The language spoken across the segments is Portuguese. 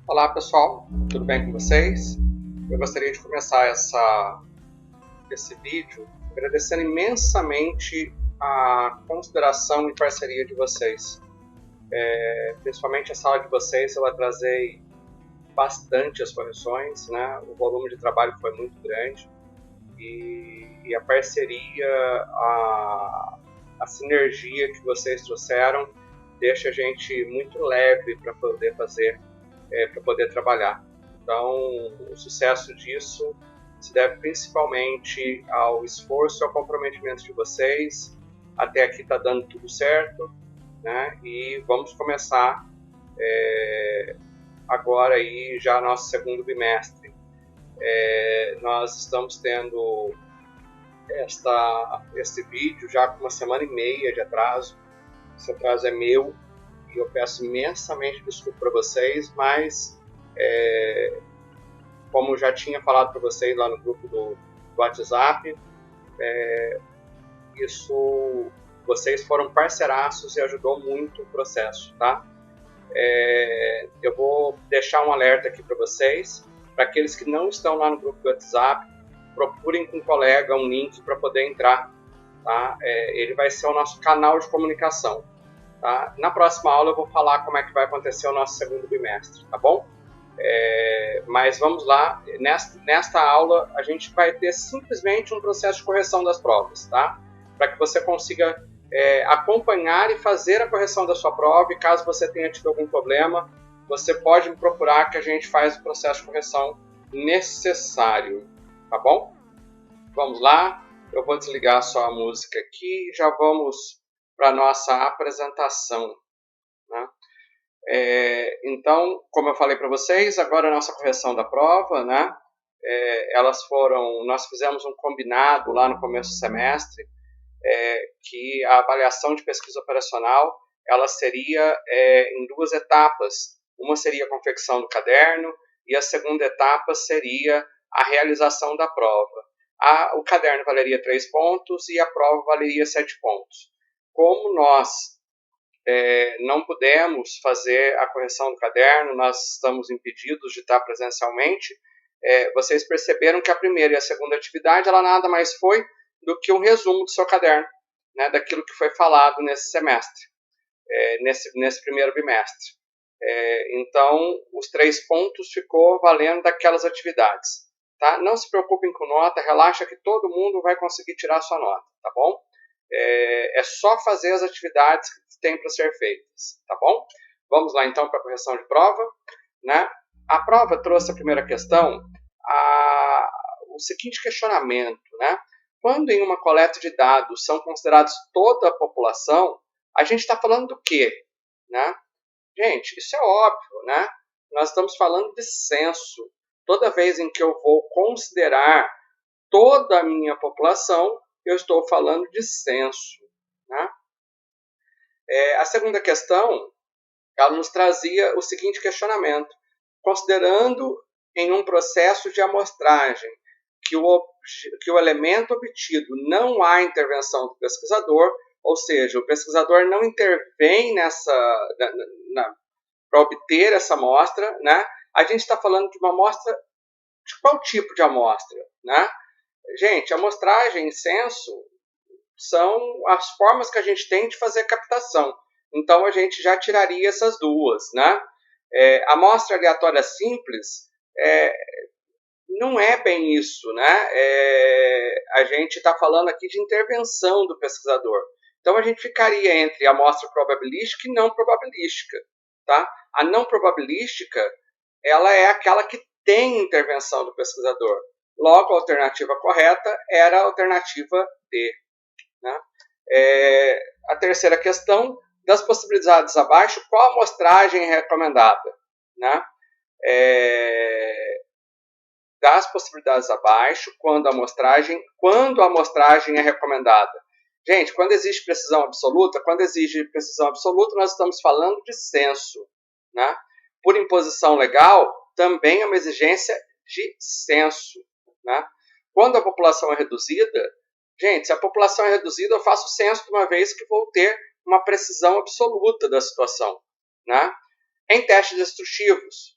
Olá pessoal, tudo bem com vocês? Eu gostaria de começar esse vídeo agradecendo imensamente a consideração e parceria de vocês. Principalmente a sala de vocês, eu atrasei bastante as correções, né? O volume de trabalho foi muito grande e a parceria, a sinergia que vocês trouxeram deixa a gente muito leve para poder fazer, para poder trabalhar. Então, o sucesso disso se deve principalmente ao esforço e ao comprometimento de vocês. Até aqui está dando tudo certo, né? E vamos começar agora aí já nosso segundo bimestre. Nós estamos tendo este vídeo já com uma semana e meia de atraso. Esse atraso é meu e eu peço imensamente desculpa para vocês, mas como já tinha falado para vocês lá no grupo do WhatsApp, vocês foram parceiraços e ajudou muito o processo, tá? Eu vou deixar um alerta aqui para vocês, para aqueles que não estão lá no grupo do WhatsApp, procurem com um colega um link para poder entrar, tá? Ele vai ser o nosso canal de comunicação, tá? Na próxima aula eu vou falar como é que vai acontecer o nosso segundo bimestre, tá bom? Mas vamos lá, nesta aula a gente vai ter simplesmente um processo de correção das provas, tá? Para que você consiga acompanhar e fazer a correção da sua prova, e caso você tenha tido algum problema, você pode me procurar que a gente faz o processo de correção necessário, tá bom? Vamos lá, eu vou desligar só a música aqui e já vamos para a nossa apresentação, né? Então, como eu falei para vocês, agora a nossa correção da prova, né? Nós fizemos um combinado lá no começo do semestre, que a avaliação de pesquisa operacional ela seria em duas etapas. Uma seria a confecção do caderno e a segunda etapa seria a realização da prova. O caderno valeria 3 pontos e a prova valeria 7 pontos. Como nós não pudemos fazer a correção do caderno, nós estamos impedidos de estar presencialmente, vocês perceberam que a primeira e a segunda atividade, ela nada mais foi do que um resumo do seu caderno, né, daquilo que foi falado nesse semestre, nesse primeiro bimestre. Então, os 3 pontos ficou valendo daquelas atividades. Tá? Não se preocupem com nota, relaxa que todo mundo vai conseguir tirar a sua nota, tá bom? É só fazer as atividades que tem para ser feitas, tá bom? Vamos lá então para a correção de prova, né? A prova trouxe a primeira questão, o seguinte questionamento, né? Quando em uma coleta de dados são considerados toda a população, a gente está falando do quê, né? Gente, isso é óbvio, né? Nós estamos falando de censo. Toda vez em que eu vou considerar toda a minha população, eu estou falando de censo, né? A segunda questão, ela nos trazia o seguinte questionamento. Considerando em um processo de amostragem que o elemento obtido não há intervenção do pesquisador, ou seja, o pesquisador não intervém para obter essa amostra, né? A gente está falando de uma amostra, de qual tipo de amostra, né? Gente, amostragem e censo são as formas que a gente tem de fazer captação. Então, a gente já tiraria essas duas, né? Amostra aleatória simples não é bem isso, né? A gente está falando aqui de intervenção do pesquisador. Então, a gente ficaria entre amostra probabilística e não probabilística, tá? A não probabilística, ela é aquela que tem intervenção do pesquisador. Logo, a alternativa correta era a alternativa D, né? A terceira questão, das possibilidades abaixo, qual amostragem é recomendada, né? Das possibilidades abaixo, quando a amostragem é recomendada. Gente, quando exige precisão absoluta, nós estamos falando de censo, né? Por imposição legal, também é uma exigência de censo, né? Quando a população é reduzida, gente, se a população é reduzida, eu faço censo de uma vez que vou ter uma precisão absoluta da situação, né? Em testes destrutivos,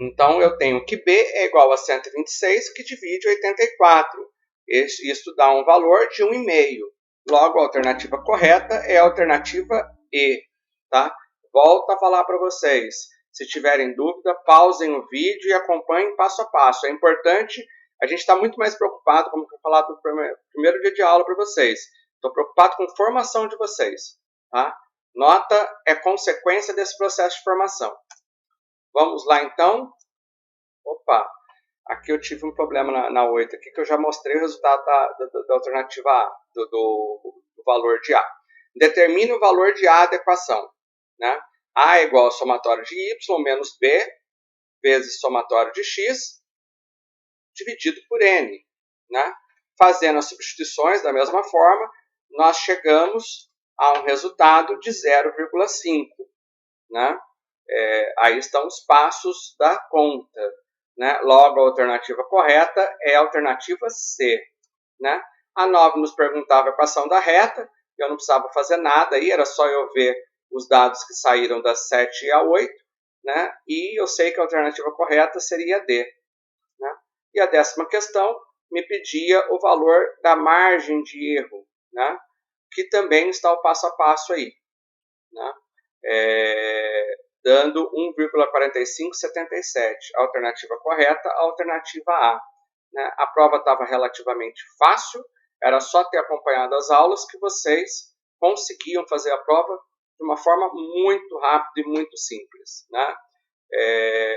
Então, eu tenho que B é igual a 126, que divide 84. Isso dá um valor de 1,5. Logo, a alternativa correta é a alternativa E. Tá? Volto a falar para vocês. Se tiverem dúvida, pausem o vídeo e acompanhem passo a passo. É importante, a gente está muito mais preocupado, como eu falei no primeiro dia de aula para vocês. Estou preocupado com a formação de vocês. Tá? Nota é consequência desse processo de formação. Vamos lá, então. Opa, aqui eu tive um problema na 8, aqui que eu já mostrei o resultado da alternativa A, do valor de A. Determine o valor de A da equação. Né? A é igual ao somatório de Y menos B vezes somatório de X dividido por N. Né? Fazendo as substituições da mesma forma, nós chegamos a um resultado de 0,5. Né? Aí estão os passos da conta. Né? Logo, a alternativa correta é a alternativa C. Né? A 9 nos perguntava a equação da reta, eu não precisava fazer nada aí, era só eu ver os dados que saíram das 7 a 8, né? E eu sei que a alternativa correta seria D. Né? E a 10ª questão me pedia o valor da margem de erro, né? Que também está o passo a passo aí. Né? Dando 1,4577. A alternativa correta, a alternativa A. Né? A prova estava relativamente fácil, era só ter acompanhado as aulas que vocês conseguiam fazer a prova de uma forma muito rápida e muito simples. Né?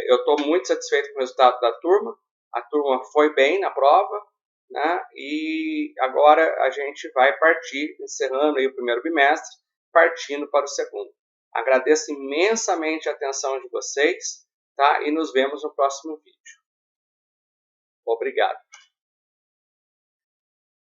Eu estou muito satisfeito com o resultado da turma, a turma foi bem na prova, né? E agora a gente vai partir, encerrando aí o primeiro bimestre, partindo para o segundo. Agradeço imensamente a atenção de vocês, tá? E nos vemos no próximo vídeo. Obrigado.